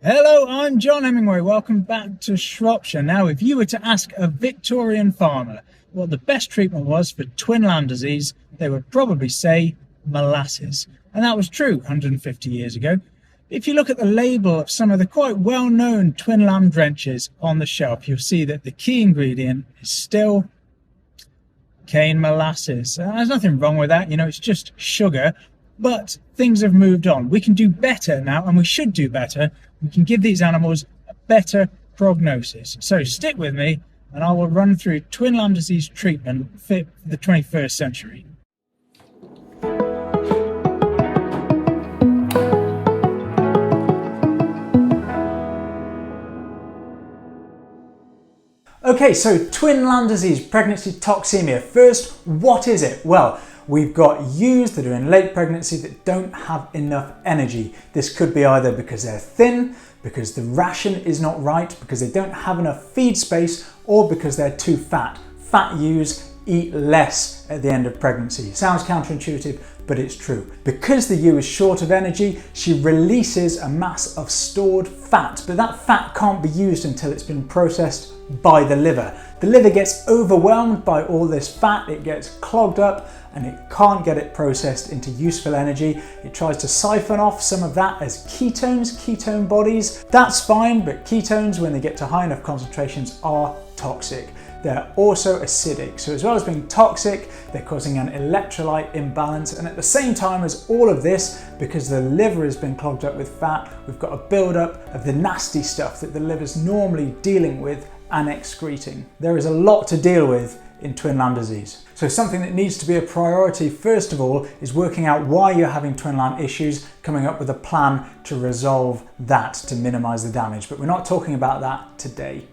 Hello, I'm John Hemingway. Welcome back to Shropshire. Now, if you were to ask a Victorian farmer what the best treatment was for twin lamb disease, they would probably say molasses. And that was true 150 years ago. If you look at the label of some of the quite well-known twin lamb drenches on the shelf, you'll see that the key ingredient is still cane molasses. There's nothing wrong with that, it's just sugar. But things have moved on. We can do better now, and we should do better. We can give these animals a better prognosis. So stick with me, and I will run through twin lamb disease treatment fit for the 21st century. Okay, so twin lamb disease, pregnancy toxemia. First, what is it? Well, we've got ewes that are in late pregnancy that don't have enough energy. This could be either because they're thin, because the ration is not right, because they don't have enough feed space, or because they're too fat. Fat ewes eat less at the end of pregnancy. Sounds counterintuitive, but it's true. Because the ewe is short of energy, she releases a mass of stored fat, but that fat can't be used until it's been processed by the liver. The liver gets overwhelmed by all this fat, it gets clogged up, and it can't get it processed into useful energy. It tries to siphon off some of that as ketones, ketone bodies. That's fine, but ketones, when they get to high enough concentrations, are toxic. They're also acidic. So as well as being toxic, they're causing an electrolyte imbalance. And at the same time as all of this, because the liver has been clogged up with fat, we've got a buildup of the nasty stuff that the liver's normally dealing with and excreting. There is a lot to deal with in twin lamb disease. So something that needs to be a priority first of all is working out why you're having twin lamb issues, coming up with a plan to resolve that to minimize the damage. But we're not talking about that today.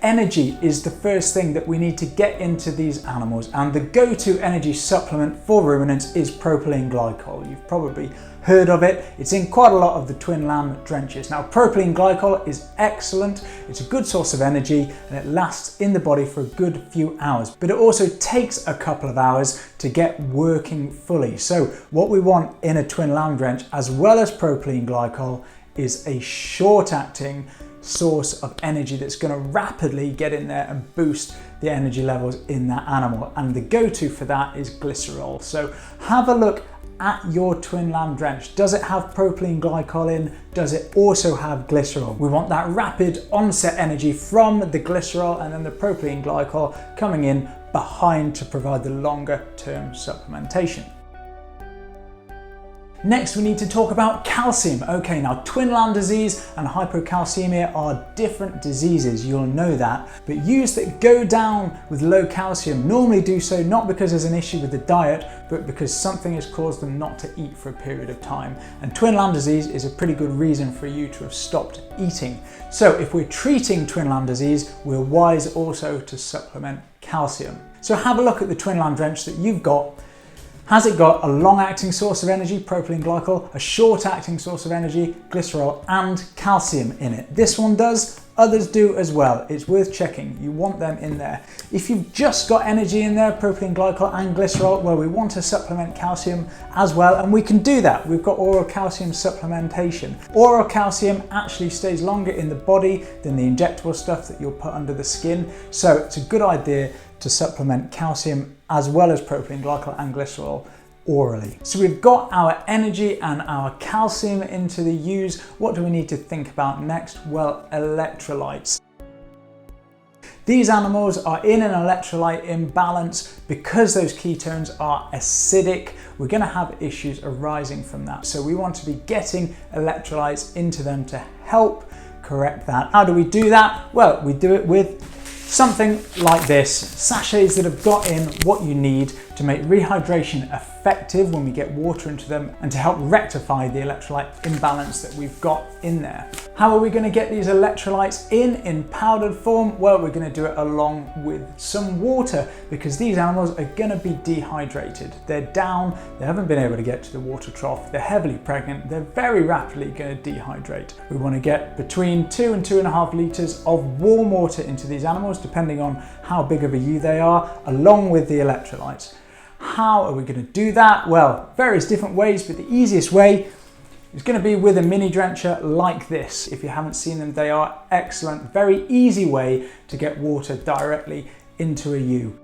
Energy is the first thing that we need to get into these animals, and the go-to energy supplement for ruminants is propylene glycol. You've probably heard of it. It's in quite a lot of the twin lamb drenches. Now, propylene glycol is excellent. It's a good source of energy and it lasts in the body for a good few hours, but it also takes a couple of hours to get working fully. So what we want in a twin lamb drench, as well as propylene glycol, is a short-acting source of energy that's going to rapidly get in there and boost the energy levels in that animal. And the go-to for that is glycerol. So have a look at your twin lamb drench. Does it have propylene glycol in? Does it also have glycerol? We want that rapid onset energy from the glycerol, and then the propylene glycol coming in behind to provide the longer term supplementation. Next, we need to talk about calcium. Okay, now twin lamb disease and hypocalcemia are different diseases, you'll know that, but ewes that go down with low calcium normally do so not because there's an issue with the diet, but because something has caused them not to eat for a period of time. And twin lamb disease is a pretty good reason for you to have stopped eating. So if we're treating twin lamb disease, we're wise also to supplement calcium. So have a look at the twin lamb drench that you've got. Has it got a long-acting source of energy, propylene glycol, a short-acting source of energy, glycerol, and calcium in it? This one does, others do as well. It's worth checking. You want them in there. If you've just got energy in there, propylene glycol and glycerol, well, we want to supplement calcium as well, and we can do that. We've got oral calcium supplementation. Oral calcium actually stays longer in the body than the injectable stuff that you'll put under the skin, so it's a good idea to supplement calcium as well as propylene glycol and glycerol orally. So we've got our energy and our calcium into the ewes. What do we need to think about next? Well, electrolytes. These animals are in an electrolyte imbalance because those ketones are acidic. We're going to have issues arising from that. So we want to be getting electrolytes into them to help correct that. How do we do that? Well, we do it with something like this, sachets that have got in what you need to make rehydration effective when we get water into them and to help rectify the electrolyte imbalance that we've got in there. How are we going to get these electrolytes in powdered form? Well, we're going to do it along with some water because these animals are going to be dehydrated. They're down, they haven't been able to get to the water trough, they're heavily pregnant, they're very rapidly going to dehydrate. We want to get between 2 and 2.5 litres of warm water into these animals, depending on how big of a ewe they are, along with the electrolytes. How are we going to do that? Well, various different ways, but the easiest way It's going to be with a mini drencher like this. If you haven't seen them, they are excellent, very easy way to get water directly into a ewe.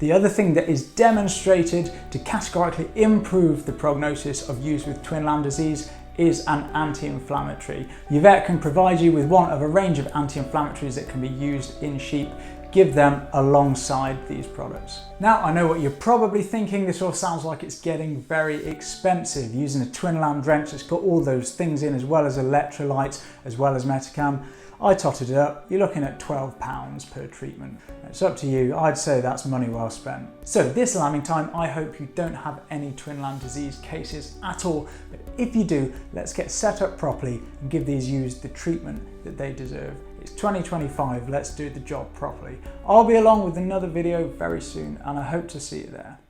The other thing that is demonstrated to categorically improve the prognosis of ewes with twin-lamb disease is an anti-inflammatory. Your vet can provide you with one of a range of anti-inflammatories that can be used in sheep. Give them alongside these products. Now, I know what you're probably thinking. This all sounds like it's getting very expensive. Using a twin-lamb drench that's got all those things in, as well as electrolytes, as well as Metacam. I totted it up, you're looking at £12 per treatment. It's up to you, I'd say that's money well spent. So this lambing time, I hope you don't have any twin-lamb disease cases at all, but if you do, let's get set up properly and give these ewes the treatment that they deserve. It's 2025, let's do the job properly. I'll be along with another video very soon and I hope to see you there.